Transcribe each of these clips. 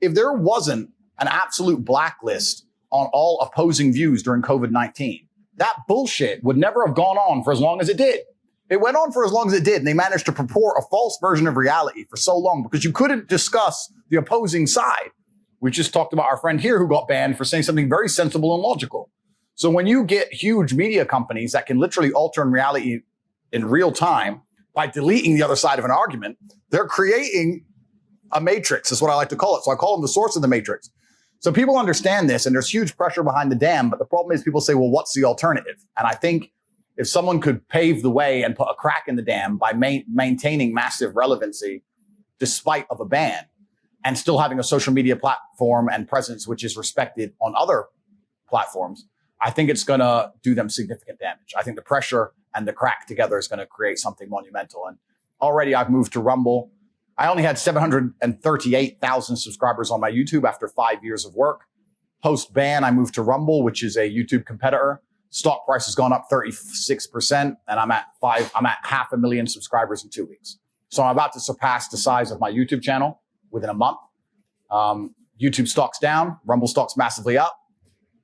if there wasn't an absolute blacklist on all opposing views during COVID-19, that bullshit would never have gone on for as long as it did. It went on for as long as it did, and they managed to purport a false version of reality for so long because you couldn't discuss the opposing side. We just talked about our friend here who got banned for saying something very sensible and logical. So when you get huge media companies that can literally alter in reality in real time by deleting the other side of an argument, they're creating a matrix, is what I like to call it. So I call them the source of the matrix. So people understand this, and there's huge pressure behind the dam, but the problem is people say, well, what's the alternative? And I think if someone could pave the way and put a crack in the dam by maintaining massive relevancy despite of a ban and still having a social media platform and presence which is respected on other platforms, I think it's going to do them significant damage. I think the pressure and the crack together is going to create something monumental. And already I've moved to Rumble. I only had 738,000 subscribers on my YouTube after 5 years of work. Post-ban, I moved to Rumble, which is a YouTube competitor. Stock price has gone up 36%, and I'm at 500,000 subscribers in 2 weeks. So I'm about to surpass the size of my YouTube channel within a month. YouTube stock's down, Rumble stock's massively up.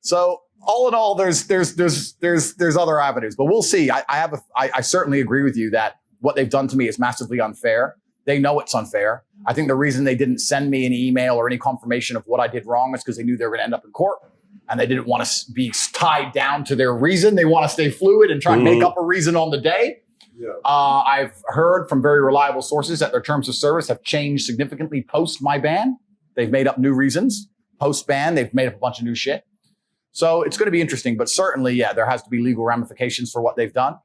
So all in all, there's other avenues, but we'll see. I certainly agree with you that what they've done to me is massively unfair. They know it's unfair. I think the reason they didn't send me an email or any confirmation of what I did wrong is because they knew they were going to end up in court, and they didn't want to be tied down to their reason. They want to stay fluid and try and make up a reason on the day. Yeah. I've heard from very reliable sources that their terms of service have changed significantly post my ban. They've made up new reasons. Post ban, they've made up a bunch of new shit. So it's going to be interesting, but certainly, yeah, there has to be legal ramifications for what they've done.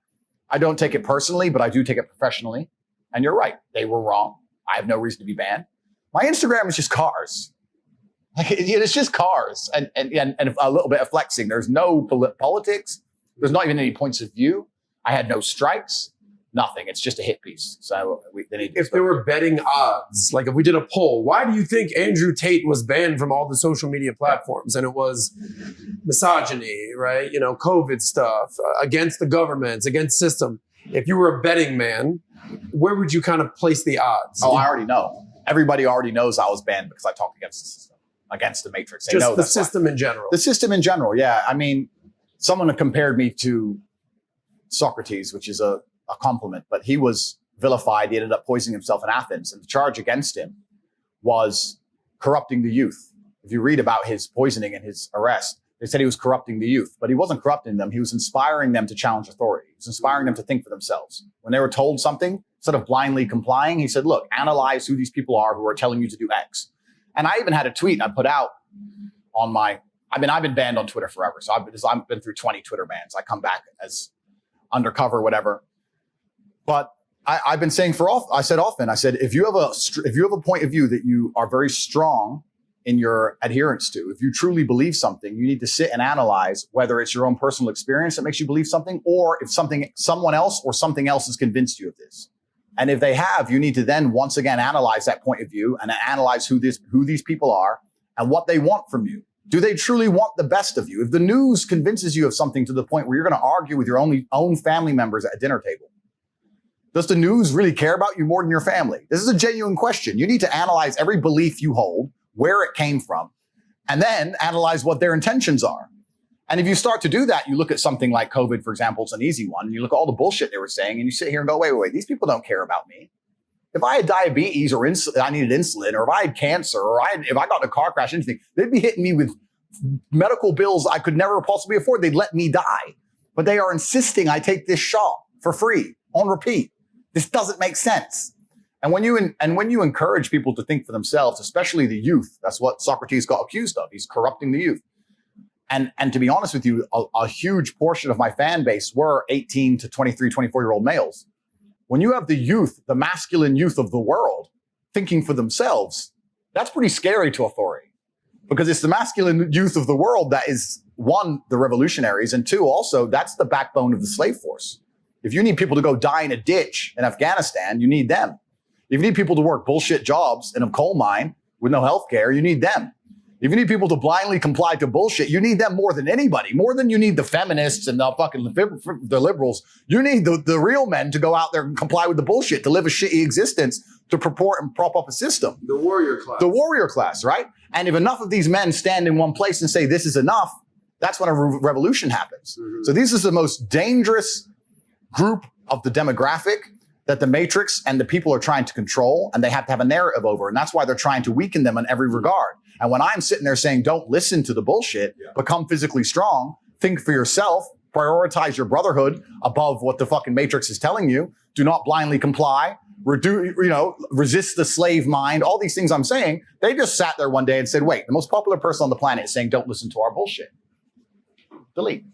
I don't take it personally, but I do take it professionally. And you're right. They were wrong. I have no reason to be banned. My Instagram is just cars. It's just cars and a little bit of flexing. There's no politics. There's not even any points of view. I had no strikes, nothing. It's just a hit piece. So if there were betting odds, like if we did a poll, why do you think Andrew Tate was banned from all the social media platforms? And it was misogyny, right? You know, COVID stuff, against the governments, against system. If you were a betting man, where would you kind of place the odds? Oh, I already know. Everybody already knows I was banned because I talked against the system, against the matrix. They know the system in general. The system in general, yeah. I mean, someone compared me to Socrates, which is a compliment, but he was vilified. He ended up poisoning himself in Athens, and the charge against him was corrupting the youth. If you read about his poisoning and his arrest, they said he was corrupting the youth, but he wasn't corrupting them. He was inspiring them to challenge authority. He was inspiring them to think for themselves. When they were told something, instead of blindly complying, he said, look, analyze who these people are who are telling you to do X. And I even had a tweet I put out on I've been banned on Twitter forever. So I've been through 20 Twitter bans. I come back as undercover, whatever. But I've been saying I said, if you have a point of view that you are very strong in your adherence to, if you truly believe something, you need to sit and analyze whether it's your own personal experience that makes you believe something, or if someone else or something else has convinced you of this. And if they have, you need to then once again analyze that point of view and analyze who these people are and what they want from you. Do they truly want the best of you? If the news convinces you of something to the point where you're going to argue with your own family members at a dinner table, does the news really care about you more than your family? This is a genuine question. You need to analyze every belief you hold, where it came from, and then analyze what their intentions are. And if you start to do that, you look at something like COVID, for example, it's an easy one. And you look at all the bullshit they were saying, and you sit here and go, wait, these people don't care about me. If I had diabetes or I needed insulin, or if I had cancer, or if I got in a car crash, anything, they'd be hitting me with medical bills I could never possibly afford. They'd let me die. But they are insisting I take this shot for free on repeat. This doesn't make sense. And when you encourage people to think for themselves, especially the youth, that's what Socrates got accused of. He's corrupting the youth. And to be honest with you, a huge portion of my fan base were 18 to 23, 24-year-old males. When you have the youth, the masculine youth of the world, thinking for themselves, that's pretty scary to authority. Because it's the masculine youth of the world that is, one, the revolutionaries, and two, also, that's the backbone of the slave force. If you need people to go die in a ditch in Afghanistan, you need them. If you need people to work bullshit jobs in a coal mine with no health care, you need them. If you need people to blindly comply to bullshit, you need them more than anybody, more than you need the feminists and the liberals. You need the real men to go out there and comply with the bullshit, to live a shitty existence, to purport and prop up a system. The warrior class. The warrior class, right? And if enough of these men stand in one place and say, this is enough, that's when a revolution happens. Mm-hmm. So this is the most dangerous group of the demographic that the Matrix and the people are trying to control, and they have to have a narrative over. And that's why they're trying to weaken them in every regard. And when I'm sitting there saying, don't listen to the bullshit, become physically strong, think for yourself, prioritize your brotherhood above what the fucking Matrix is telling you, do not blindly comply, resist the slave mind, all these things I'm saying, they just sat there one day and said, wait, the most popular person on the planet is saying, don't listen to our bullshit. Delete.